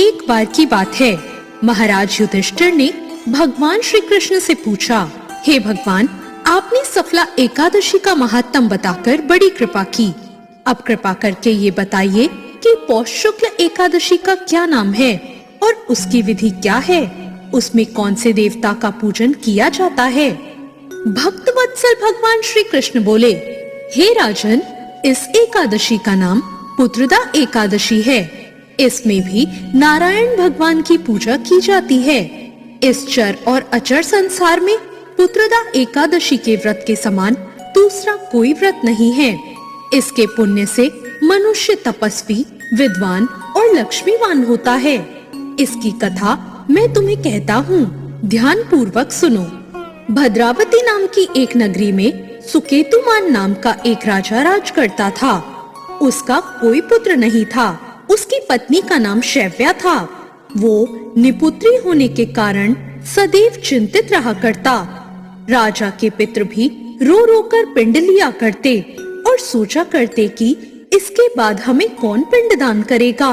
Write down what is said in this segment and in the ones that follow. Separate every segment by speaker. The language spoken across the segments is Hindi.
Speaker 1: एक बार की बात है, महाराज युधिष्ठिर ने भगवान श्री कृष्ण से पूछा, हे भगवान, आपने सफला एकादशी का महात्म बताकर बड़ी कृपा की। अब कृपा करके ये बताइए कि पौष शुक्ल एकादशी का क्या नाम है और उसकी विधि क्या है, उसमें कौन से देवता का पूजन किया जाता है। भक्त वत्सल भगवान श्री कृष्ण बोले, हे राजन, इस एकादशी का नाम पुत्रदा एकादशी है। इसमें भी नारायण भगवान की पूजा की जाती है। इस चर और अचर संसार में पुत्रदा एकादशी के व्रत के समान दूसरा कोई व्रत नहीं है। इसके पुण्य से मनुष्य तपस्वी, विद्वान और लक्ष्मीवान होता है। इसकी कथा मैं तुम्हें कहता हूँ, ध्यान पूर्वक सुनो। भद्रावती नाम की एक नगरी में सुकेतुमान नाम का एक राजा राज करता था। उसका कोई पुत्र नहीं था। उसकी पत्नी का नाम शैव्या था। वो निपुत्री होने के कारण सदैव चिंतित रहा करता। राजा के पितृ भी रो रो कर पिंड लिया करते और सोचा करते कि इसके बाद हमें कौन पिंडदान करेगा।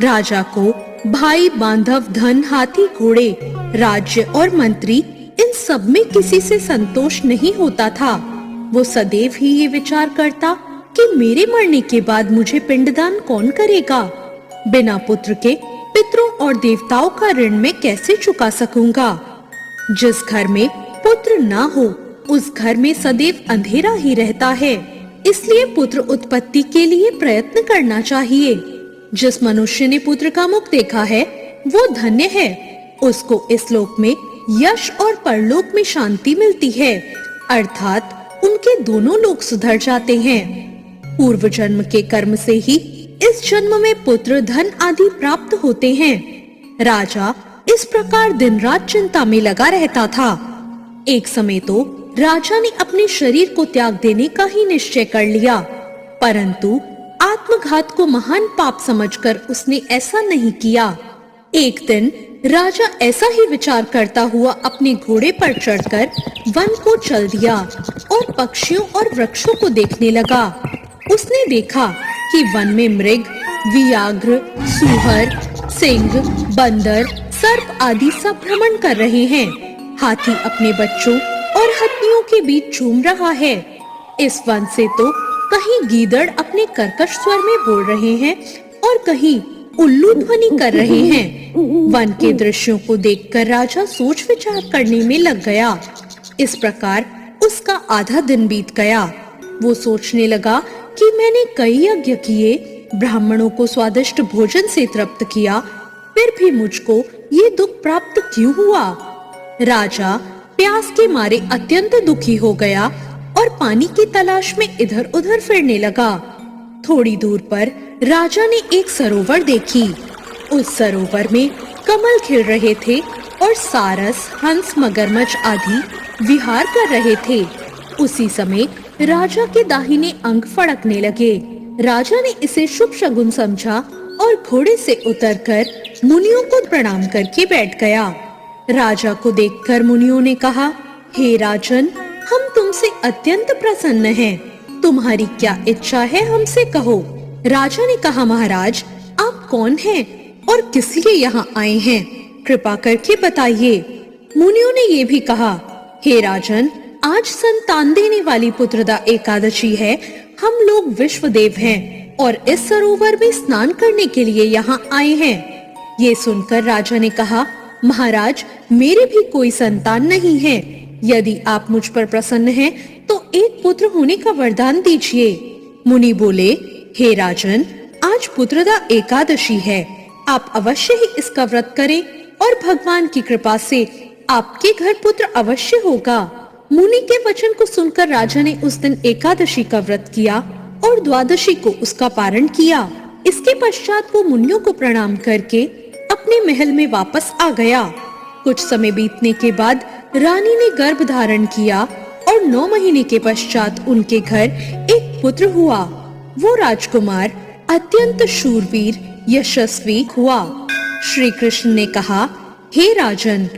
Speaker 1: राजा को भाई, बांधव, धन, हाथी, घोड़े, राज्य और मंत्री, इन सब में किसी से संतोष नहीं होता था। वो सदैव ही ये विचार करता कि मेरे मरने के बाद मुझे पिंडदान कौन करेगा। बिना पुत्र के पितरों और देवताओं का ऋण मैं कैसे चुका सकूंगा। जिस घर में पुत्र ना हो उस घर में सदैव अंधेरा ही रहता है। इसलिए पुत्र उत्पत्ति के लिए प्रयत्न करना चाहिए। जिस मनुष्य ने पुत्र का मुख देखा है वो धन्य है। उसको इस लोक में यश और परलोक में शांति मिलती है, अर्थात उनके दोनों लोक सुधर जाते हैं। पूर्व जन्म के कर्म से ही इस जन्म में पुत्र, धन आदि प्राप्त होते हैं। राजा इस प्रकार दिन रात चिंता में लगा रहता था। एक समय तो राजा ने अपने शरीर को त्याग देने का ही निश्चय कर लिया, परंतु आत्मघात को महान पाप समझकर उसने ऐसा नहीं किया। एक दिन राजा ऐसा ही विचार करता हुआ अपने घोड़े पर चढ़कर वन को चल दिया और पक्षियों और वृक्षों को देखने लगा। उसने देखा कि वन में मृग, व्याघ्र, सूअर, सिंह, बंदर, सर्प आदि सब भ्रमण कर रहे हैं। हाथी अपने बच्चों और हत्तियों के बीच झूम रहा है। इस वन से तो कहीं गीदड़ अपने कर्कश स्वर में बोल रहे हैं और कहीं उल्लू ध्वनि कर रहे हैं। वन के दृश्यों को देखकर राजा सोच विचार करने में लग गया। इस प्रकार उसका आधा दिन बीत गया। वो सोचने लगा कि मैंने कई यज्ञ किए, ब्राह्मणों को स्वादिष्ट भोजन से तृप्त किया, फिर भी मुझको ये दुख प्राप्त क्यों हुआ। राजा प्यास के मारे अत्यंत दुखी हो गया और पानी की तलाश में इधर उधर फिरने लगा। थोड़ी दूर पर राजा ने एक सरोवर देखी। उस सरोवर में कमल खिल रहे थे और सारस, हंस, मगरमच्छ आदि विहार कर रहे थे। उसी समय राजा के दाहिने अंग फड़कने लगे। राजा ने इसे शुभ शगुन समझा और घोड़े से उतरकर मुनियों को प्रणाम करके बैठ गया। राजा को देखकर मुनियों ने कहा, हे राजन, हम तुमसे अत्यंत प्रसन्न हैं। तुम्हारी क्या इच्छा है हमसे कहो। राजा ने कहा, महाराज, आप कौन हैं और किस लिए यहाँ आए हैं, कृपा करके बताइए। मुनियों ने ये भी कहा, हे राजन, आज संतान देने वाली पुत्रदा एकादशी है। हम लोग विश्वदेव हैं और इस सरोवर में स्नान करने के लिए यहाँ आए हैं। ये सुनकर राजा ने कहा, महाराज, मेरे भी कोई संतान नहीं है। यदि आप मुझ पर प्रसन्न हैं, तो एक पुत्र होने का वरदान दीजिए। मुनि बोले, हे राजन, आज पुत्रदा एकादशी है। आप अवश्य ही इसका व्रत करें और भगवान की कृपा से आपके घर पुत्र अवश्य होगा। मुनि के वचन को सुनकर राजा ने उस दिन एकादशी का व्रत किया और द्वादशी को उसका पारण किया। इसके पश्चात वो मुनियों को प्रणाम करके अपने महल में वापस आ गया। कुछ समय बीतने के बाद रानी ने गर्भ धारण किया और 9 महीने के पश्चात उनके घर एक पुत्र हुआ। वो राजकुमार अत्यंत शूरवीर, यशस्वी हुआ। श्री कृष्ण ने कहा, हे राजन,